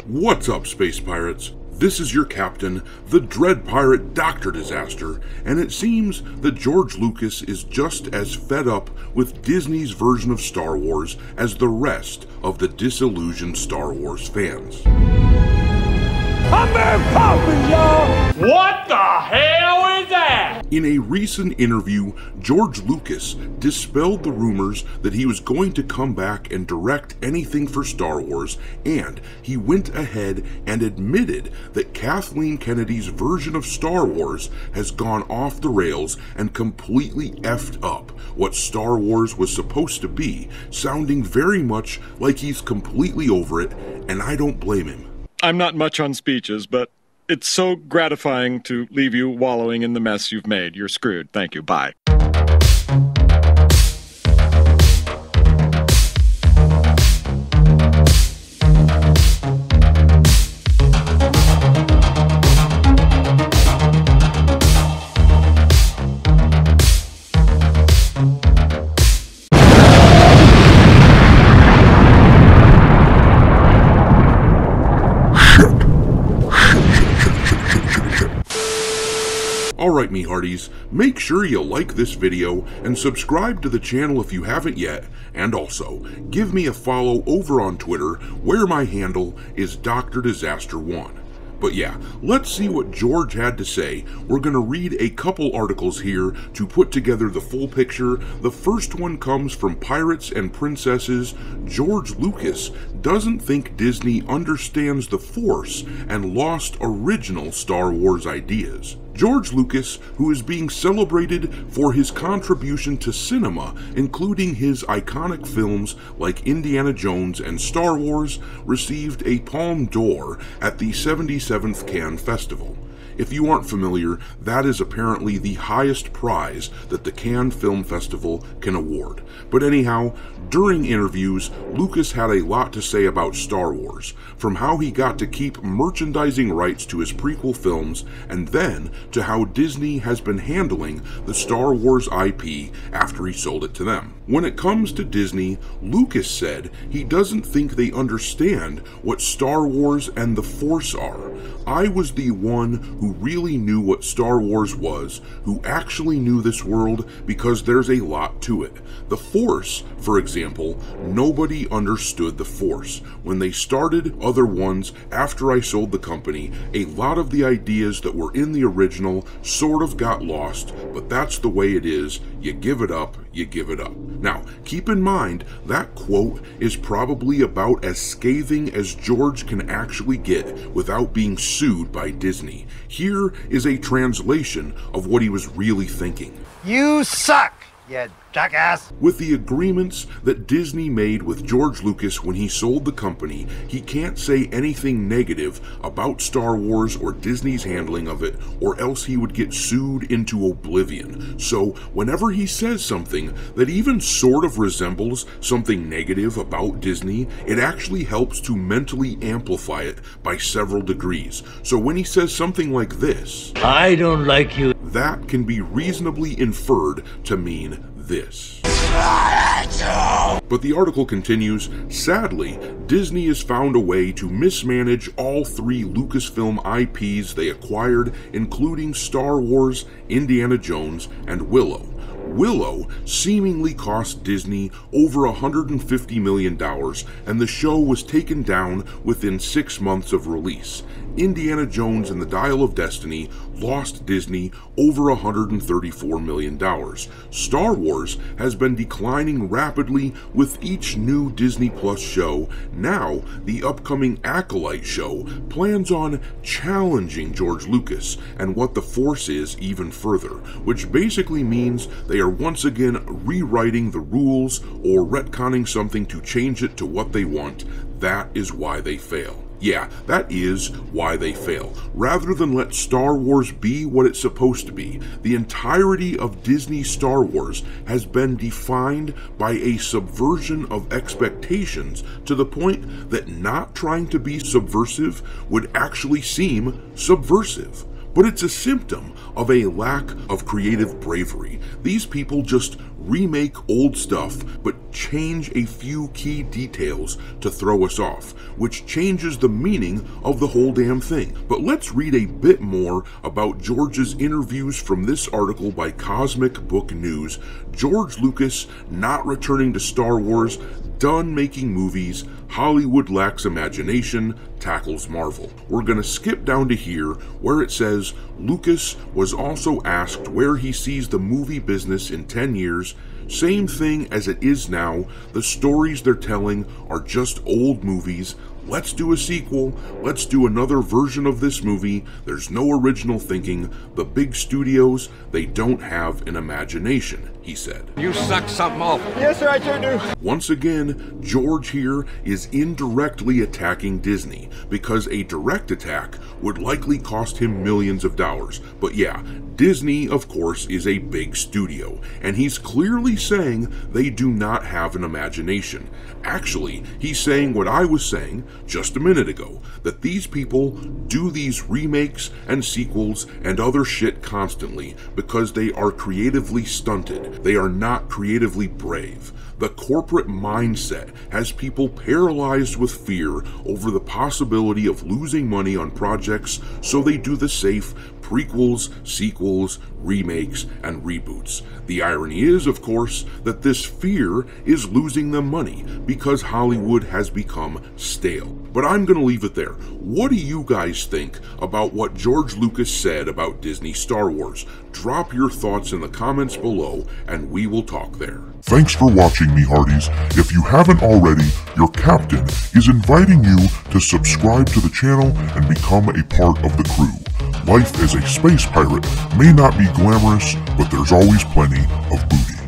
What's up, Space Pirates? This is your captain, the Dread Pirate Dr. Disaster, and it seems that George Lucas is just as fed up with Disney's version of Star Wars as the rest of the disillusioned Star Wars fans. I'm Mary Poppins, y'all! What the hell is that? In a recent interview, George Lucas dispelled the rumors that he was going to come back and direct anything for Star Wars, and he went ahead and admitted that Kathleen Kennedy's version of Star Wars has gone off the rails and completely effed up what Star Wars was supposed to be, sounding very much like he's completely over it, and I don't blame him. I'm not much on speeches, but it's so gratifying to leave you wallowing in the mess you've made. You're screwed. Thank you. Bye. Alright, me hearties, make sure you like this video and subscribe to the channel if you haven't yet, and also give me a follow over on Twitter where my handle is Dr. Disaster1. But yeah, let's see what George had to say. We're going to read a couple articles here to put together the full picture. The first one comes from Pirates and Princesses. George Lucas doesn't think Disney understands the Force and lost original Star Wars ideas. George Lucas, who is being celebrated for his contribution to cinema, including his iconic films like Indiana Jones and Star Wars, received a Palme d'Or at the 77th Cannes Festival. If you aren't familiar, that is apparently the highest prize that the Cannes Film Festival can award. But anyhow, during interviews, Lucas had a lot to say about Star Wars, from how he got to keep merchandising rights to his prequel films, and then to how Disney has been handling the Star Wars IP after he sold it to them. When it comes to Disney, Lucas said he doesn't think they understand what Star Wars and the Force are. I was the one who really knew what Star Wars was, who actually knew this world, because there's a lot to it. The Force, for example, nobody understood the Force. When they started other ones after I sold the company, a lot of the ideas that were in the original sort of got lost, but that's the way it is. You give it up, you give it up. Now, keep in mind, that quote is probably about as scathing as George can actually get without being sued by Disney. Here is a translation of what he was really thinking. You suck, you jackass! With the agreements that Disney made with George Lucas when he sold the company, he can't say anything negative about Star Wars or Disney's handling of it, or else he would get sued into oblivion. So whenever he says something that even sort of resembles something negative about Disney, it actually helps to mentally amplify it by several degrees. So when he says something like this, I don't like you, that can be reasonably inferred to mean this. But the article continues, sadly, Disney has found a way to mismanage all three Lucasfilm IPs they acquired, including Star Wars, Indiana Jones, and Willow. Willow seemingly cost Disney over $150 million, and the show was taken down within 6 months of release. Indiana Jones and the Dial of Destiny lost Disney over $134 million. Star Wars has been declining rapidly with each new Disney Plus show. Now, the upcoming Acolyte show plans on challenging George Lucas and what the Force is even further, which basically means they are once again rewriting the rules or retconning something to change it to what they want. That is why they fail. Yeah, that is why they fail. Rather than let Star Wars be what it's supposed to be, the entirety of Disney's Star Wars has been defined by a subversion of expectations to the point that not trying to be subversive would actually seem subversive. But it's a symptom of a lack of creative bravery. These people just remake old stuff, but change a few key details to throw us off, which changes the meaning of the whole damn thing. But let's read a bit more about George's interviews from this article by Cosmic Book News. George Lucas not returning to Star Wars, done making movies, Hollywood lacks imagination, tackles Marvel. We're gonna skip down to here where it says Lucas was also asked where he sees the movie business in 10 years. Same thing as it is now. The stories they're telling are just old movies. Let's do a sequel. Let's do another version of this movie. There's no original thinking. The big studios, they don't have an imagination, he said. You suck something off. Yes, sir, I sure do. Once again, George here is indirectly attacking Disney because a direct attack would likely cost him millions of dollars. But yeah, Disney, of course, is a big studio, and he's clearly saying they do not have an imagination. Actually, he's saying what I was saying just a minute ago, that these people do these remakes and sequels and other shit constantly because they are creatively stunted. They are not creatively brave. The corporate mindset has people paralyzed with fear over the possibility of losing money on projects, so they do the safe prequels, sequels, remakes, and reboots. The irony is, of course, that this fear is losing them money because Hollywood has become stale. But I'm going to leave it there. What do you guys think about what George Lucas said about Disney Star Wars? Drop your thoughts in the comments below, and we will talk there. Thanks for watching, me hearties. If you haven't already, your captain is inviting you to subscribe to the channel and become a part of the crew. Life as a space pirate may not be glamorous, but there's always plenty of booty.